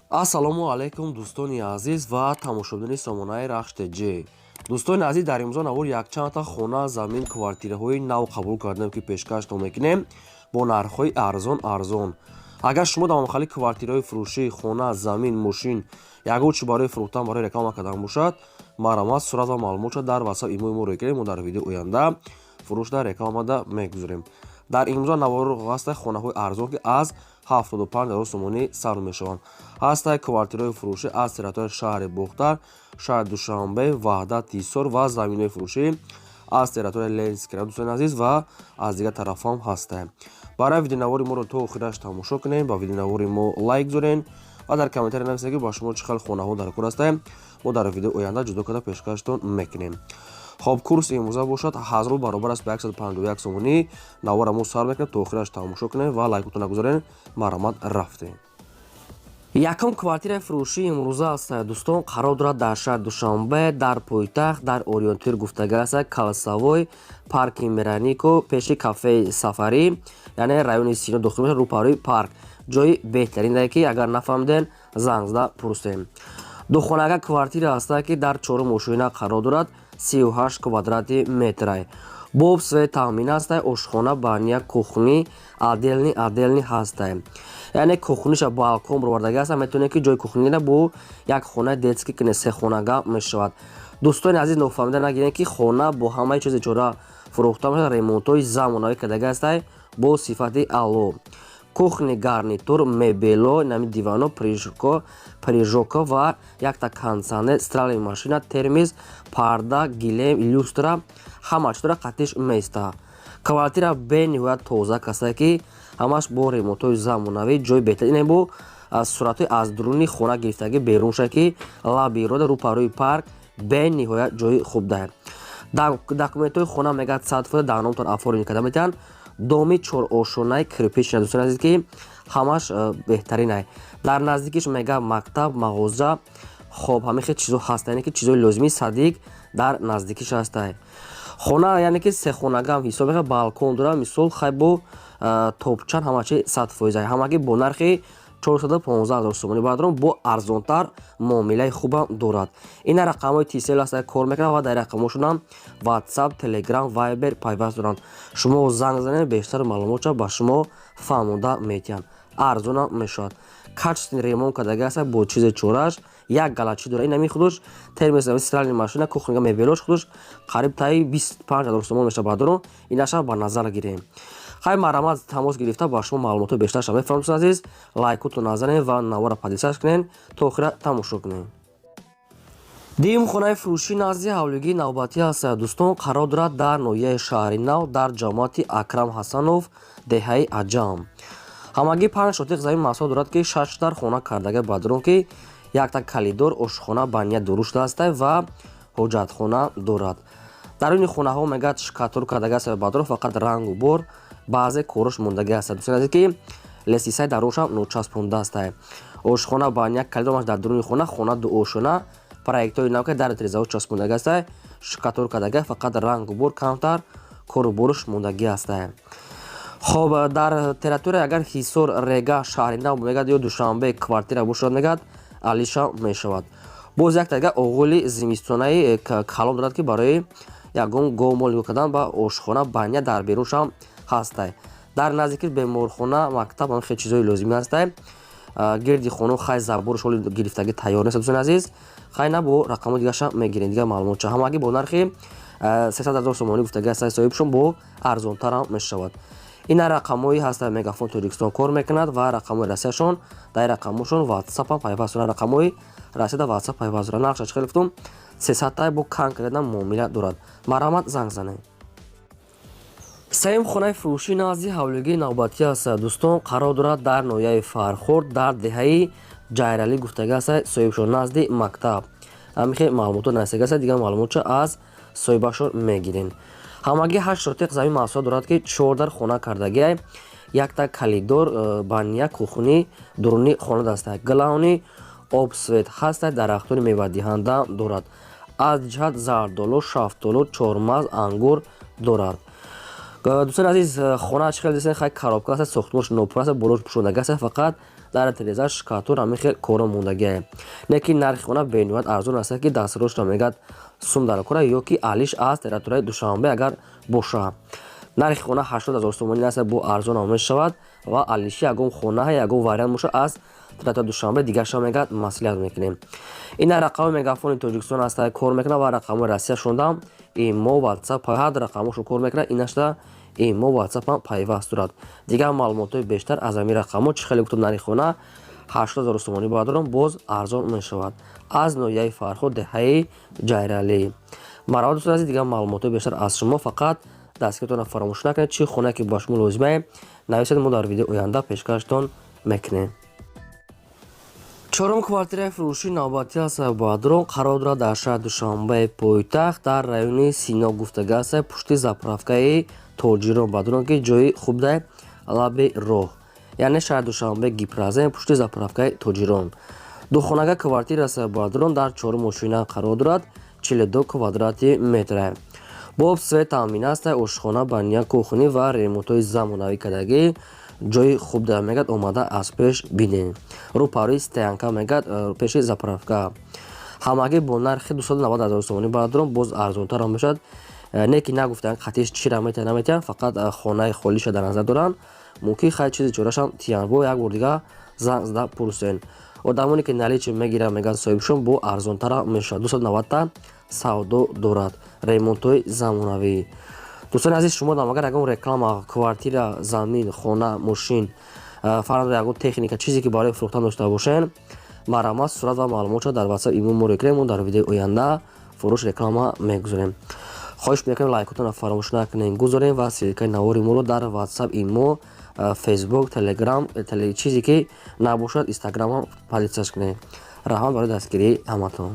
ассалому алайкум дӯстони азиз ва тамошобини сомонаи рахште ҷ. дӯстони азиз, дар имрӯза навор якчандта хона, замин, квартираҳои нав қабул кардем, ки пешкашто мекунем бо нархҳои арзон. агар шумо дар махалли квартираҳои фурӯшӣ, хона, замин, мошин ягон чӣ барои фурӯхтан, барои реклама кардан бошад, марҳамат сурат ва маълумотро дар ватсап имои мо рӯй мо дар видеои оянда фурӯшда рекламада мегузорем. дар имрӯза навор ҳастай хонаҳои арзон, ки аз 75 000 сомонӣ сар мешаванд. ҳастай квартираҳои фурӯшӣ аз территорияи шаҳри Бухтар, шаҳри Душанбе, Ваҳдат, Ҳисор ва заминҳои фурӯшӣ аз территорияи Ленинский район, дӯстони азиз, ва аз дигар тарафҳам ҳастанд. барои видеонавори моро то охираш тамошо кунед, ба видеонавори мо лайк гузоред ва дар комментария нависед, ки ба шумо чӣ хел хонаҳо дар кор ҳастанд. мо дар видеои оянда ҷудо карда пешкаштон мекунем. хоб, курси имрӯза бошад 1000 баробар аст ба 151 сомонӣ. навора мо сар мекунем, то охираш тамошо кунед ва лайкотона гузоред. марҳамат, рафтем. якум квартираи фурӯшӣ имрӯза аст дӯстон, қарор дорад дар шаҳри Душанбе, дар пойтахт, дар ориентир гуфтага аст Калсавой, парки Меранико, пеши кафеи Сафарӣ, яъне райони Сино дохил мешавад, рӯпарои парк. ҷои беҳтарин, ки агар нафаҳмиден занг зада пурсем. духонака квартира аст, ки дар 4 ошина қарор дорад, 38 квадрати метр. боб свет таъмин аст, ошхона, баня, кухни отдельни ҳаст. яъне кухниша балкон бировардага аст, метавонед ки ҷои кухнина бо як хонаи детский кине сехонага мешавад. дӯстони азиз, нофаҳмида нагиред, ки хона бо ҳамаи чизи чора фурӯхта мешавад, ремонтҳои замонавӣ кардага аст бо сифати аъло. кухни, гарнитур, мебело, нами дивано, прижока ва якта кондитсионер, стиральная машина, термиз, парда, гилем, люстра, ҳама чизора қатиш места. квартира бениҳоят тоза аст, ки ҳамаш бо ремонтҳои замонавӣ, ҷои беҳтарин бо суратҳои аз дуруни хона гирифтагӣ берун шуда, ки лаби рода, рӯпарои парк, бениҳоят ҷои хуб дорад. документҳои хона мегӯяд 100% дар номтон оформин карда метавонанд. доми 4 ошонаи кирпична, дӯстон азиз, ки ҳамаш беҳтарин. дар наздикиш мегӯяд мактаб, мағоза, хоб, ҳамин хел чизо ҳаст, яъне ки чизои лозими садиқ дар наздикиш аст. хона яъне ки сехонагам ҳисоб мешавад, балкон дорад, мисол хай бо топчан, ҳама чи 100%, ҳамаги бо нархи 415 000 сомонӣ баъдрон бо арзонтар муомилаи хубам дорад. ина рақамҳои тисел аст, кор мекунанд ва дар рақамҳошонам WhatsApp, Telegram, Viber пайваст доранд. шумо занг занед, бештар маълумотро ба шумо фаҳмонда метиҳанд. арзонам мешавад. качествен ремонт кардага аст бо чизи чораш, як галачи дорад. ин ҳамин худуш термис, стиральная машина, кухняга мебелош худуш қариб таи 25 000 сомон мешавад баъдрон. инаша ба назар гирем. хай, марҳамат, тамос гирифта ба шумо маълумотҳои бештарша мефаҳмам. дӯстон азиз, лайкотро назанед ва навора подписааш кунед, то охира тамошо кунед. дим хонаи фурӯшӣ назди ҳавлигии навбатӣ аст дӯстон, қарор дорад дар ноҳияи шаҳри нав, дар ҷамоати Акрам Ҳасанов, деҳаи Аҷам. ҳамагӣ 5 шотиқ замин маҳсулот дорад, ки 6 дар хона кардага баъдрон, ки якта калидор, ошхона, баня дурушт аст ва ҳоҷатхона дорад. даруни хонаҳо мегӯяд шкатор кардага аст баъдрон, фақат рангу бор баъзе корош мондага аст. дӯстон азиз, ки лесисаи дарунашам ночаспонда аст. ошхона, баня, калидормаш дар дуруни хона, хона дуошона, проектҳои нав дар тирезаҳо часпондага аст, шкатор кардага, фақат рангу бор камтар кору борш мондагӣ аст. хоб, дар территория агар Ҳисор, Рега, шаҳри нав мегӯяд ё Душанбе квартира бошад, мегӯяд алиша мешавад. боз якта дигар оғӯли зимистонаи калон дорад, ки барои ягон гов мол нигоҳ кардан ба ошхона, баня дар беруншам ҳаст. дар наздикиш беморхона, мактаб, ҳамин хел чизои лозимӣ аст. гирди хону хай заборш ҳоли гирифтагӣ тайёр нест. дӯстон азиз, хай на бо рақамҳои дигарша мегирем, дигар маълумотша ҳамагӣ бо нархи 300 000 сомонӣ гуфтага аст. соҳибшон бо арзонтарам мешавад. ина рақамҳои ҳаст, Мегафон Тоҷикистон кор мекунад ва рақамҳои расияшон дар рақамҳошон WhatsApp пайваст дорад. рақамҳои расида WhatsApp пайваст дорад. нақша чӣ хел гуфтум, 300 бо кам кардан муомила дорад. марҳамат, занг занед. сеюм хонаи фурӯшӣ назди ҳавлигии навбатӣ аст дӯстон, қарор дорад дар ноҳияи Фархорд, дар деҳаи Ҷайралӣ гуфтага аст, соҳибшон назди мактаб. ҳамин хел маълумото насига аст, дигар маълумотша аз соҳибашон мегирем. ҳамагӣ 8 шотиқ замин маҳсулот дорад, ки 4 дар хона кардагӣ, якта калидор, баня, кухни, дуруни хона аст. галаони обсвет ҳаст, дарахтони мевадиҳанда дорад. аз ҷиҳат зардолу, шафтолу, чормағз, ангур дорад. دوستان عزیز خونه‌اش خیلی دیگه خیلی خراب است، ساختمانش نوپر است، بالاش پوشونده است، فقط در تریزش کاتور همین خیلی کورم موندگیه. نکی نرخ خونه بینواد ارزون است که دستروش نمیگد سوم در کوره یا کی علیش است در تورای دوشنبه اگر باشه. نرخ خونه 80000 سومانی است بو ارزون آمد شود و علیشی اگم خونه یگم وارد میشه از در دوشنبه دیگه شام میگد مسئولیت میکنیم. این رقم مگافون تاجیکستان است کار میکنه و رقم روسیه شوندم ایمو واتساپ هاد رقمشو کار میکنه ایناشتا ایمو واتساپ هم پیوست دارد. دیگه معلومات بیشتر از همین رقم‌ها چه خیلی گفتم نرخ خونه 80000 سومانی بادرم باز ارزان میشود از نوعی فرخ دهه جایرالی. مرا دوست عزیز دیگه معلومات بیشتر از شما فقط دستگیرتون فراموش نکنید چی خونه که باشمول لازمه نویسید ما در ویدیو آینده پیشکشتون میکنیم. چهارم کوارتیر فروشی نوبتی است بادرون قرار دارد در شهر دوشنبه پایتخت در رایون سینا گفتگو است پشت زاپرافکای توجیرون بادرون که جای خوب ده لب راه یعنی شهر دوشنبه گیپرازه پشت زاپرافکای توجیرون. دو خانه کوارتیر است بادرون در 4 ماشین قرار دارد 42 کوادرات متر. با سه تامین است آشخانه بانیا کوخنی و ریموت‌های زمانوی کدگی جای خوب ده میگد اومده از پیش بینین رو پاری استیانکا میگد پیش زاپرافکا همگی با نرخ 290000 سومانی بادرون باز ارزان‌تر هم میشد. نکی نگفتن خطیش چی را میتونن فقط خانه خالیش در نظر دارن ممکن خیلی چیزی چوراشم تیان با یک بار دیگه زنگ زده پرسین آدمانی که نلیچ میگیرن میگن صاحبشون با ارزان‌تر میشه 290 تا سودو دارد ریمونت‌های زمانوی. دوستان عزیز شما دام اگر اگه رکلام کوارتیر زمین خانه ماشین فرض اگه تکنیک چیزی که برای فروختن داشته باشین مرامت صورت و معلومات در واتساپ ایمو مورکرمون در ویدیو آینده فروش رکلام میگذاریم. خواهش میکنم لایکتون فراموش نکنین گذارین و سیرکای نواری مو رو در واتساپ ایمو فیسبوک تلگرام چیزی که نباشد اینستاگرام هم پالیساش کنین. راهان برای دستگیری همتون.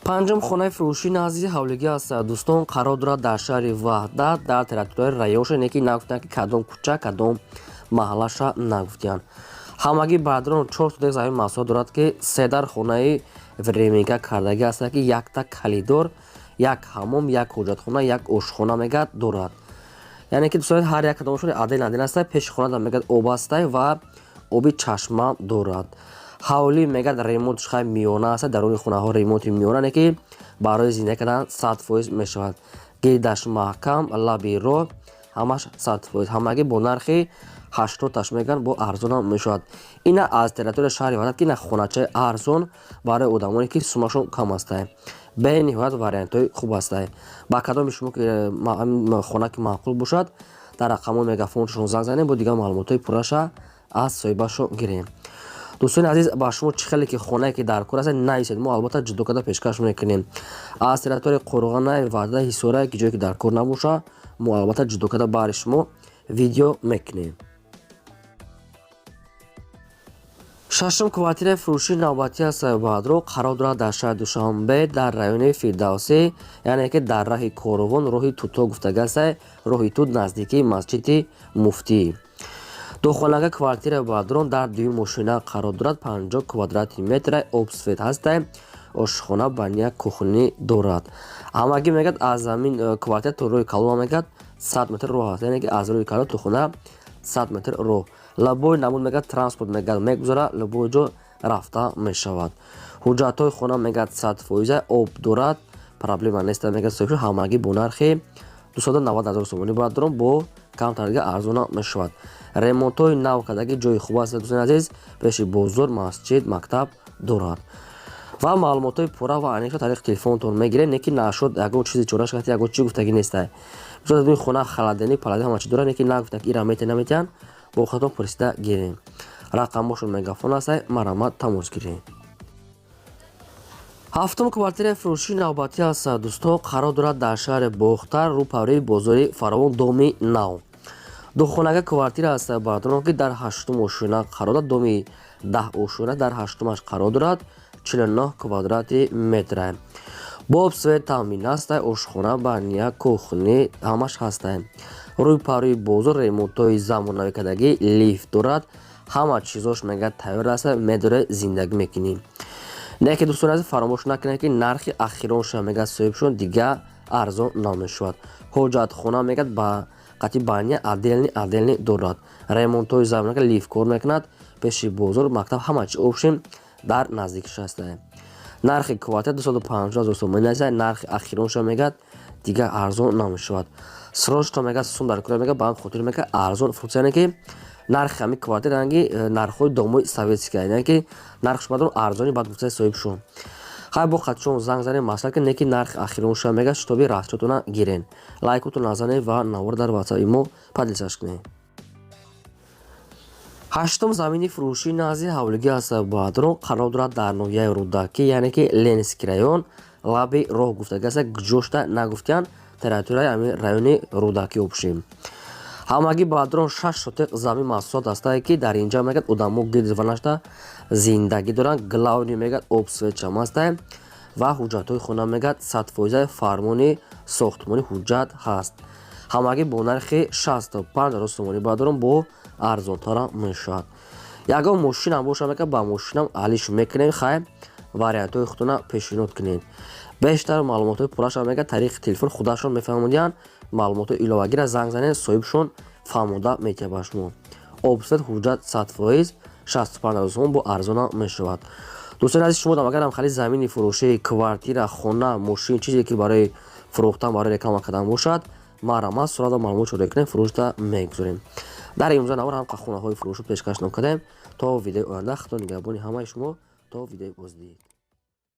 پنجم خانه فروشی نزدیک حولگی است دوستان قرار دارد در شهر وحدت در تریتوری رایوش نکی نگفتن که کدام کوچه کدام محلش نگفتن همگی بادرون 4 تا زمین محصول دارد که 3 در خانه وریمیکا کردگی است که یک تا کلیدور یک حمام یک حاجت خانه یک آشخانه میگد دارد یعنی که دوستان هر یک کدامشون عادل ندین است پیش خانه میگد آب است و آبی چشمه دارد. حولی میگد ریموتش خیلی میونه است درون خونه ها ریموت میونه که برای زنده کردن 100% میشود گیدش محکم لبی رو همش 100% همگی با نرخ 80 تاش میگن با ارزان میشود. این از تریتوری شهر وحدت که نه خونه‌چه ارزان برای آدمانی که سومشون کم است به نهایت وارینت های خوب است. با کدام شما که خونه که معقول باشد در رقم مگافونشون زنگ زنید با دیگه معلومات های پرش از صاحبشو گیریم. دوستان عزیز با شما چه خیلی که خونه که در کور است نایسید ما البته جدو کده پیشکش میکنیم از تریتوری قرغان وعده حصوره که جایی که در کور نباشه ما البته جدو کده برای شما ویدیو میکنیم. ششم کوارتیر فروشی نوبتی است بادرو قرار دارد در شهر دوشنبه در رایون فردوسی یعنی که در راه کاروان راه توتو گفتگو است راه توت نزدیکی مسجد مفتی. دو خانه کوارتیر بادرون در 2 ماشین قرار دارد 50 کوادرات متر آب سفید هست آشخانه بانیا کوخنی دارد. همگی میگد از زمین کوارتیر تو روی کالو میگد 100 متر راه است یعنی که از روی کالو تو خونه 100 متر راه لبوی نمون میگد ترانسپورت میگد میگذاره لبوی جو رفته میشود. حجت های خونه میگد 100% آب دارد پرابلم نیست میگد صاحب همگی با نرخ 290000 سومانی بادرون با کم ترگه ارزان میشود. ریمونت های نو کدگی جای خوب است دوستان عزیز پیش بزرگ مسجد مکتب دارد و معلومات های پورا و انیشا طریق تلفن تون میگیره نکی نشد اگه چیزی چورش گفتی اگه چی گفتگی نیست مثلا دوی خونه خلدنی پلاده همه چی داره نکی نگفته ایرا نمیتن با خودتون پرسیده گیریم رقمشون مگافون است مرامت تماس گیریم. هفتم کوارتیر فروشی نوبتی است دوستان قرار دارد در شهر باختر رو پاره بازاری فراوان دومی نو. دو خانه کوارتیر است بادرون که در 8 ماشین قرار دارد دومی 10 اوشونه در 8مش قرار دارد 49 کوادرات متر. باب سوی تامین است آشخانه بانیا کوخنی همش هست. روی پاره بزرگ ریموت های زمانوی کدگی لیفت دارد همه چیزاش میگه تیار است میداره زندگی میکنی. نه که دوستان عزیز فراموش نکنید که نرخ اخیرانش میگه صاحبشون دیگه арзон намешавад. ҳоҷатхона мегӯяд ба қати бания аделни дорад. ремонтҳои заминака лифткор мекунад. пеши бозор мактаб ҳама чи обшим дар наздикиш аст. нархи квартира 250,000 сомон аст. нархи ахиронша мегӯяд дигар арзон намешавад. срочно мегӯяд сум дар кора мегӯяд ба ҳам хотир мекунад арзон функсияне ки нархи ҳами квартираанги нархҳои домои советския яъне ки нархш мадон арзони бад гуфтаи соҳибшон. хай бо хатчон занг занем масъала ки неки нархи ахиронша мегӯяд шитоби расчотона гирен. лайкотон назанед ва навор дар ватсапи мо падилсаш кунед. ҳаштум замини фурӯшии назди ҳавлиги асаббадрон қарор дорад дар ноҳияи рӯдакӣ яъне ки ленинский район лаби роҳ гуфтагӣ аст. ҷошта нагуфтиян территорияи ҳамин райони рӯдакӣ обшим. ҳамагӣ бадрон 6 сотиқ замин маҳсулот астае ки дар инҷа мегӯяд одамо гирдва нашта зиндагӣ доранд. главни мегӯяд обсветчам астае ва ҳуҷҷатҳои хона мегӯяд 100% фармони сохтмонӣ ҳуҷҷат ҳаст. ҳамагӣ бо нархи 65,000 сомонӣ бадрон бо арзонтара мешавад. ягон мошинам боша мекунад ба мошинам алиш мекунем. хай вариантҳои худтона пешниҳод кунед. бештар маълумотҳои пурраша мегӯяд тариқи телефон худашон мефаҳмодиянд. маълумотҳои иловагира занг занед соҳибшон фаҳмода метиҳад ба шумо. обсвет ҳуҷҷат 100% 65,000 сомон бо арзона мешавад. дӯстони азиз шумо агарам хали замини фурӯшии квартира хона мошин чизе ки барои фурӯхтан барои реклама кардан бошад маърама сурат ва маълумот чорӣ кунем фурӯшда мегузорем. дар имрӯза навор ҳам хонаҳои фурӯшро пешкаш накардем. то видеои оянда худо нигаҳбони ҳамаи шумо. то видеои боздид.